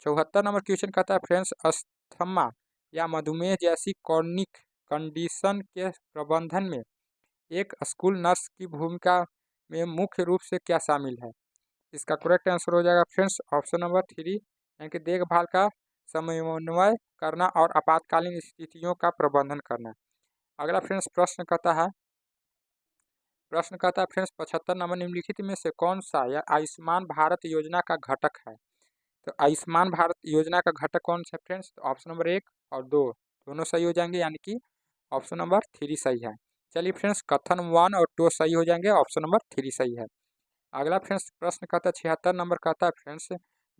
74 नंबर क्वेश्चन कहता है फ्रेंड्स अस्थमा या मधुमेह जैसी कॉर्निक कंडीशन के प्रबंधन में एक स्कूल नर्स की भूमिका में मुख्य रूप से क्या शामिल है? इसका करेक्ट आंसर हो जाएगा फ्रेंड्स ऑप्शन नंबर 3 यानी कि देखभाल का समन्वय करना और आपातकालीन स्थितियों का प्रबंधन करना। अगला फ्रेंड्स प्रश्न कहता है फ्रेंड्स 75 नंबर निम्नलिखित में से कौन सा या आयुष्मान भारत योजना का घटक है? तो आयुष्मान भारत योजना का घटक कौन सा फ्रेंड्स? तो ऑप्शन नंबर 1 और 2 दोनों सही हो जाएंगे यानी कि ऑप्शन नंबर 3 सही है। चलिए फ्रेंड्स कथन 1 और 2 सही हो जाएंगे, ऑप्शन नंबर 3 सही है। अगला फ्रेंड्स प्रश्न कहता है 76 नंबर कहता है फ्रेंड्स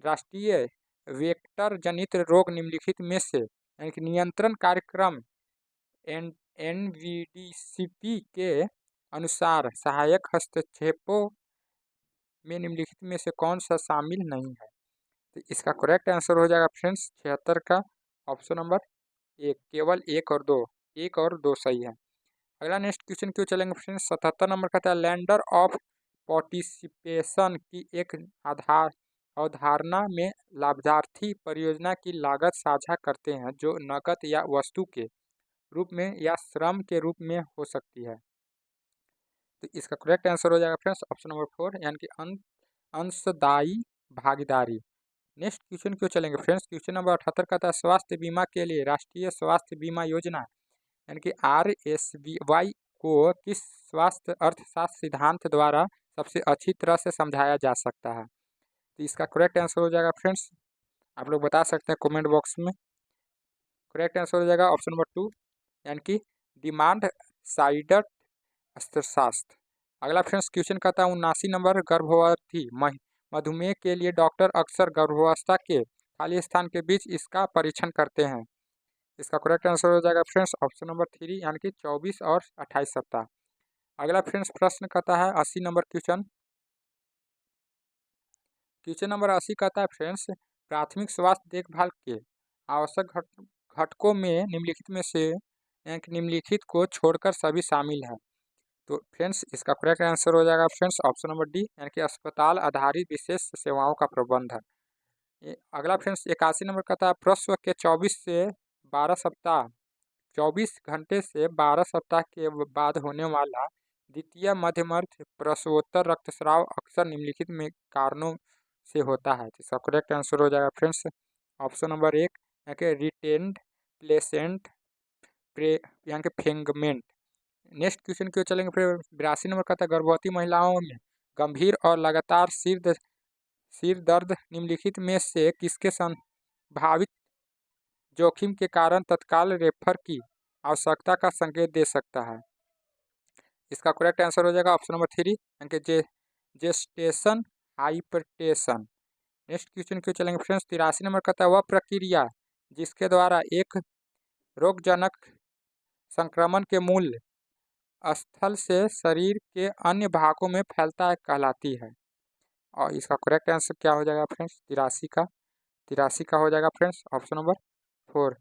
राष्ट्रीय वेक्टर जनित रोग निम्नलिखित में से यानी कि नियंत्रण कार्यक्रम NVDCP के अनुसार सहायक हस्तक्षेपों में निम्नलिखित में से कौन सा शामिल नहीं है? तो इसका करेक्ट आंसर हो जाएगा फ्रेंड्स 76 का ऑप्शन नंबर 1 केवल 1 और 2 सही है। अगला नेक्स्ट क्वेश्चन क्यों चलेंगे फ्रेंड्स 77 नंबर कहता है लैंडर ऑफ पार्टिसिपेशन की एक अवधारणा में लाभार्थी परियोजना की लागत साझा करते हैं जो नकद या वस्तु के रूप में या श्रम के रूप में हो सकती है। तो इसका करेक्ट आंसर हो जाएगा फ्रेंड्स ऑप्शन नंबर 4 यानी कि अंशदायी भागीदारी। नेक्स्ट क्वेश्चन क्यों चलेंगे फ्रेंड्स क्वेश्चन नंबर 78 का था स्वास्थ्य बीमा के लिए राष्ट्रीय स्वास्थ्य बीमा योजना यानी कि RSBY को किस स्वास्थ्य अर्थशास्त्र सिद्धांत द्वारा सबसे अच्छी तरह से समझाया जा सकता है? तो इसका करेक्ट आंसर हो जाएगा फ्रेंड्स, आप लोग बता सकते हैं कमेंट बॉक्स में। करेक्ट आंसर हो जाएगा ऑप्शन नंबर 2 यानी कि डिमांड साइडर अर्थशास्त्र। अगला फ्रेंड्स क्वेश्चन कहता है 79 नंबर गर्भवती मधुमेह के लिए डॉक्टर अक्सर गर्भावस्था के खाली स्थान के बीच इसका परीक्षण करते हैं। इसका करेक्ट आंसर हो जाएगा फ्रेंड्स ऑप्शन नंबर 3 यानी कि 24 और 28 सप्ताह। अगला फ्रेंड्स प्रश्न कहता है 80 नंबर क्वेश्चन। क्वेश्चन नंबर 80 कहता है फ्रेंड्स, प्राथमिक स्वास्थ्य देखभाल के आवश्यक घटकों में निम्नलिखित में से निम्नलिखित को छोड़कर सभी शामिल है। तो फ्रेंड्स इसका करेक्ट आंसर हो जाएगा फ्रेंड्स ऑप्शन नंबर डी यानी कि अस्पताल आधारित विशेष सेवाओं का प्रबंधन। अगला फ्रेंड्स 81 नंबर कहता है, प्रसव के 24 से 12 सप्ताह 24 घंटे से 12 सप्ताह के बाद होने वाला द्वितीय मध्यमर्थ प्रसवोत्तर रक्तस्राव अक्सर निम्नलिखित में कारणों से होता है। इसका करेक्ट आंसर हो जाएगा फ्रेंड्स ऑप्शन नंबर 1 यानी कि रिटेन्ड प्लेसेंट यानी कि फेंगमेंट। नेक्स्ट क्वेश्चन क्यों चलेंगे फिर 82 नंबर कहता है, गर्भवती महिलाओं में गंभीर और लगातार सिर दर्द निम्नलिखित में से किसके संभावित जोखिम के कारण तत्काल रेफर की आवश्यकता का संकेत दे सकता है। इसका करेक्ट आंसर हो जाएगा ऑप्शन नंबर 3 यानी कि जेस्टेशन हाइपरटेंशन। नेक्स्ट क्वेश्चन क्यों चलेंगे फ्रेंड्स 83 नंबर कहता है, वह प्रक्रिया जिसके द्वारा एक रोगजनक संक्रमण के मूल स्थल से शरीर के अन्य भागों में फैलता है कहलाती है। और इसका करेक्ट आंसर क्या हो जाएगा फ्रेंड्स 83 का हो जाएगा फ्रेंड्स ऑप्शन नंबर 4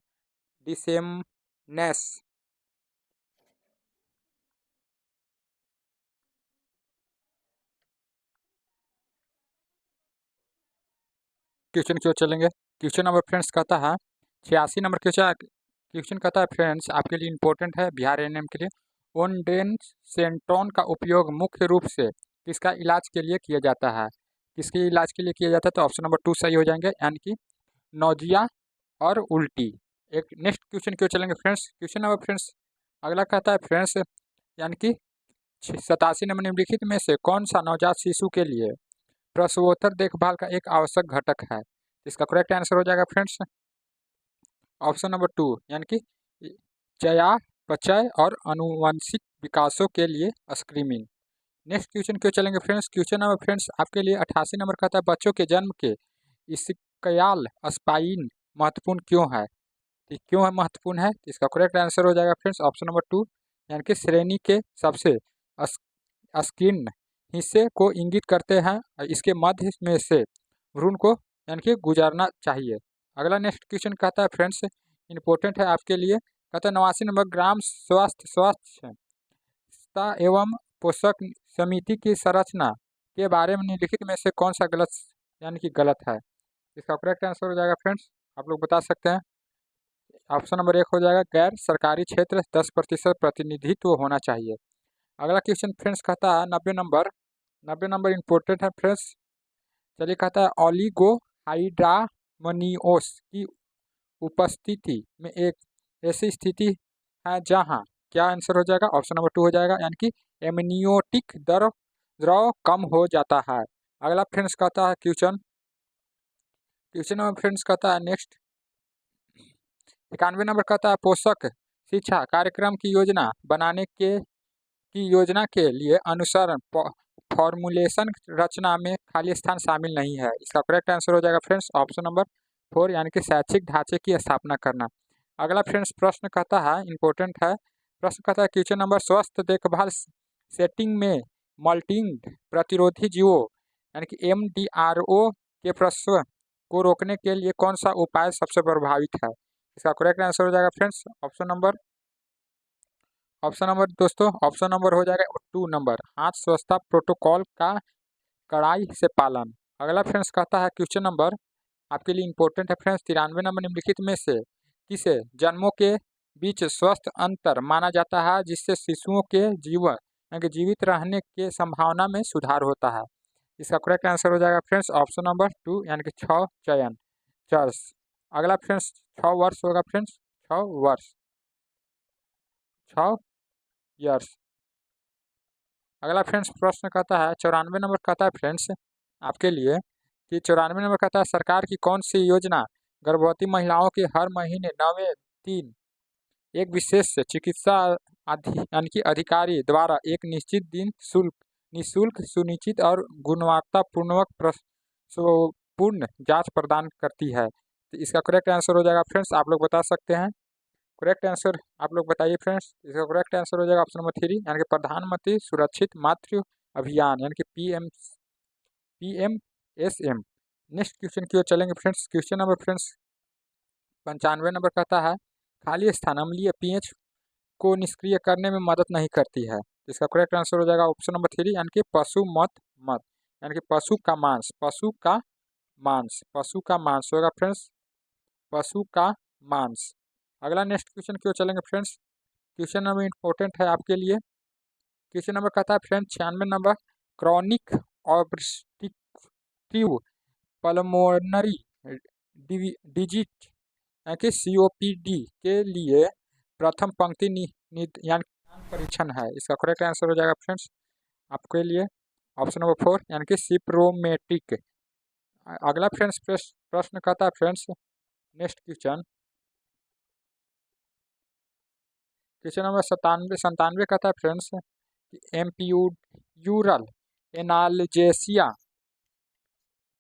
डिसेमनेस। क्वेश्चन क्यों चलेंगे क्वेश्चन नंबर फ्रेंड्स कहता है 86 नंबर क्वेश्चन कहता है फ्रेंड्स आपके लिए इंपॉर्टेंट है बिहार एएनएम के लिए। ओंडेनसेंट्रोन का उपयोग मुख्य रूप से किसका इलाज के लिए किया जाता है? किसके इलाज के लिए किया जाता है? तो ऑप्शन नंबर 2 सही हो जाएंगे यानी कि नोजिया और उल्टी। एक नेक्स्ट क्वेश्चन क्यों चलेंगे फ्रेंड्स क्वेश्चन नंबर फ्रेंड्स अगला कहता है फ्रेंड्स यानी कि 87 नंबर निम्नलिखित में से कौन सा नवजात शिशु के लिए प्रसवोत्तर देखभाल का एक आवश्यक घटक है? इसका करेक्ट आंसर हो जाएगा फ्रेंड्स ऑप्शन नंबर 2 यानी कि चयापचय और आनुवंशिक विकासों के लिए स्क्रीनिंग। नेक्स्ट क्वेश्चन क्यों चलेंगे फ्रेंड्स क्वेश्चन नंबर फ्रेंड्स आपके लिए 88 नंबर कहता है, बच्चों के जन्म के इसिकयाल स्पाइन महत्वपूर्ण क्यों है? तो क्यों है महत्वपूर्ण है? इसका करेक्ट आंसर हो जाएगा फ्रेंड्स ऑप्शन नंबर 2 यानी कि श्रेणी के सबसे स्कीन हिस्से को इंगित करते हैं, इसके मध्य में से भ्रूण को यानी कि गुजरना चाहिए। अगला नेक्स्ट क्वेश्चन कहता है फ्रेंड्स इंपॉर्टेंट है आपके लिए कहता है 89 नंबर ग्राम स्वास्थ्य एवं पोषक समिति की संरचना के बारे में निम्नलिखित में से कौन सा गलत यानी कि गलत है? इसका करेक्ट आंसर हो जाएगा फ्रेंड्स आप लोग बता सकते हैं ऑप्शन नंबर 1 हो जाएगा गैर सरकारी क्षेत्र 10% प्रतिनिधित्व होना चाहिए। अगला क्वेश्चन फ्रेंड्स कहता है 90 नंबर इंपॉर्टेंट है फ्रेंड्स। चलिए कहता है ओलिगो हाइड्रामनियोस की उपस्थिति में एक ऐसी स्थिति है जहां क्या आंसर हो जाएगा ऑप्शन नंबर 2 हो जाएगा यानी कि एमनियोटिक द्रव कम हो जाता है। अगला फ्रेंड्स कहता है क्वेश्चन नंबर फ्रेंड्स कहता है नेक्स्ट 91 नंबर कहता है पोषक शिक्षा कार्यक्रम की योजना बनाने की योजना के लिए अनुसरण फॉर्मुलेशन रचना में खाली स्थान शामिल नहीं है। इसका करेक्ट आंसर हो जाएगा फ्रेंड्स ऑप्शन नंबर 4 यानी कि शैक्षिक ढांचे की स्थापना करना। अगला फ्रेंड्स प्रश्न कहता है इंपॉर्टेंट है प्रश्न कहता है क्वेश्चन नंबर स्वास्थ्य देखभाल सेटिंग में मल्टिंग प्रतिरोधी जीवों यानी कि MDRO के प्रसव को रोकने के लिए कौन सा उपाय सबसे प्रभावित है? इसका करेक्ट आंसर हो जाएगा फ्रेंड्स ऑप्शन नंबर दोस्तों ऑप्शन नंबर हो जाएगा 2 नंबर हाथ स्वच्छता प्रोटोकॉल का कड़ाई से पालन। अगला फ्रेंड्स कहता है क्वेश्चन नंबर आपके लिए इंपॉर्टेंट है फ्रेंड्स 93 नंबर निम्नलिखित में से किसे जन्मों के बीच स्वस्थ अंतर माना जाता है जिससे शिशुओं के जीवन यानी कि जीवित रहने के संभावना में सुधार होता है? इसका करेक्ट आंसर हो जाएगा फ्रेंड्स ऑप्शन नंबर 2 यानी कि 6 चयन चर्स। अगला फ्रेंड्स 6 वर्ष होगा फ्रेंड्स 6 वर्ष 6 ईयर्स। अगला फ्रेंड्स प्रश्न कहता है 94 नंबर कहता है फ्रेंड्स आपके लिए कि 94 नंबर कहता है सरकार की कौन सी योजना गर्भवती महिलाओं के हर महीने 9वें दिन एक विशेष चिकित्सा यानी कि अधिकारी द्वारा एक निश्चित दिन निःशुल्क सुनिश्चित और गुणवत्तापूर्वक प्रसवपूर्ण जांच प्रदान करती है? तो इसका करेक्ट आंसर हो जाएगा फ्रेंड्स आप लोग बता सकते हैं करेक्ट आंसर आप लोग बताइए फ्रेंड्स। इसका करेक्ट आंसर हो जाएगा ऑप्शन नंबर 3 यानी कि प्रधानमंत्री सुरक्षित मातृ अभियान यानी कि PMSM। नेक्स्ट क्वेश्चन की ओर चलेंगे friends. Question number friends 95 number कहता है खाली स्थान अम्लीय पीएच को निष्क्रिय करने में मदद नहीं करती है। इसका करेक्ट आंसर हो जाएगा ऑप्शन नंबर 3 यानी कि पशु मत यानी कि पशु का मांस पशु का मांस होगा फ्रेंड्स, पशु का मांस। अगला नेक्स्ट क्वेश्चन की ओर चलेंगे फ्रेंड्स। क्वेश्चन नंबर इंपॉर्टेंट है आपके लिए। क्वेश्चन नंबर कहता है friends 96 number chronic obstructive pulmonary disease यानी कि COPD के लिए प्रथम पंक्ति यानी परीक्षण है। इसका करेक्ट आंसर हो जाएगा फ्रेंड्स आपके लिए ऑप्शन नंबर 4 यानी कि सिप्रोमेटिक। अगला फ्रेंड्स प्रश्न कहता है फ्रेंड्स नेक्स्ट क्वेश्चन नंबर 97 कहता है फ्रेंड्स कि एम्पिड्यूरल एनाल्जेसिया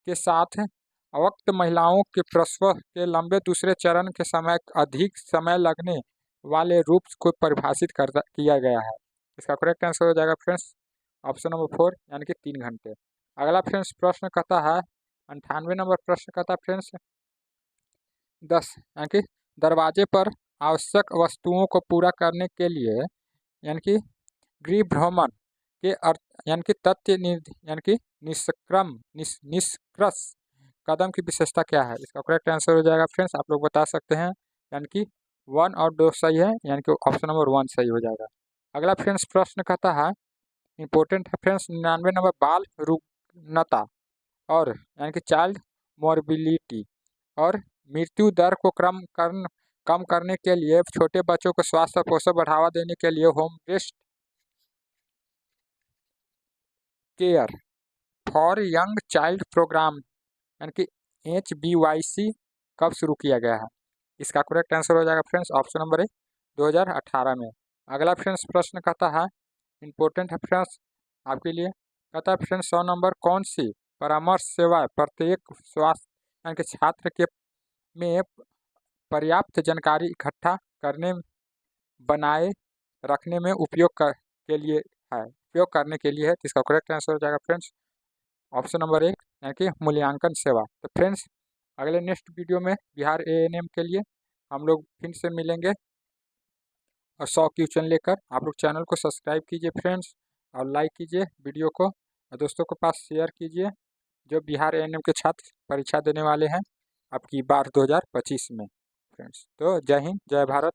के साथ अवक्त महिलाओं के प्रसव के लंबे दूसरे चरण के समय अधिक समय लगने वाले रूप को परिभाषित किया गया है। इसका करेक्ट आंसर हो जाएगा फ्रेंड्स ऑप्शन नंबर 4 यानी कि 3 घंटे। अगला फ्रेंड्स प्रश्न कहता है 98 नंबर प्रश्न कहता है फ्रेंड्स 10 यानी कि दरवाजे पर आवश्यक वस्तुओं को पूरा करने के लिए यानी कि गृह भ्रमण के अर्थ यानी कि तथ्य यानी कि निष्कर्ष कदम की विशेषता क्या है। इसका करेक्ट आंसर हो जाएगा फ्रेंड्स आप लोग बता सकते हैं यानी कि 1 और 2 सही है यानी कि ऑप्शन नंबर 1 सही हो जाएगा। अगला फ्रेंड्स प्रश्न कहता है इंपॉर्टेंट है फ्रेंड्स 99 नंबर बाल रुग्णता और यानी कि चाइल्ड मॉर्बिलिटी और मृत्यु दर को कम करने के लिए छोटे बच्चों को स्वास्थ्य और पोषण बढ़ावा देने के लिए home based care for young child programme यानी कि HBYC कब शुरू किया गया है। इसका करेक्ट आंसर हो जाएगा फ्रेंड्स ऑप्शन नंबर 1 2018 में। अगला फ्रेंड्स प्रश्न कहता है इंपॉर्टेंट है फ्रेंड्स आपके लिए कहता है फ्रेंड्स 100 नंबर कौन सी परामर्श सेवा प्रत्येक स्वास्थ्य यानी कि छात्र के में पर्याप्त जानकारी इकट्ठा करने बनाए रखने में उपयोग करने के लिए है। इसका करेक्ट आंसर हो जाएगा फ्रेंड्स ऑप्शन नंबर 1 यानी कि मूल्यांकन सेवा। तो फ्रेंड्स अगले नेक्स्ट वीडियो में बिहार ANM के लिए हम लोग फिर से मिलेंगे और 100 क्वेश्चन लेकर। आप लोग चैनल को सब्सक्राइब कीजिए फ्रेंड्स और लाइक कीजिए वीडियो को और दोस्तों के पास शेयर कीजिए जो बिहार ANM के छात्र परीक्षा देने वाले हैं अब की बार 2025 में फ्रेंड्स। तो जय हिंद जय भारत।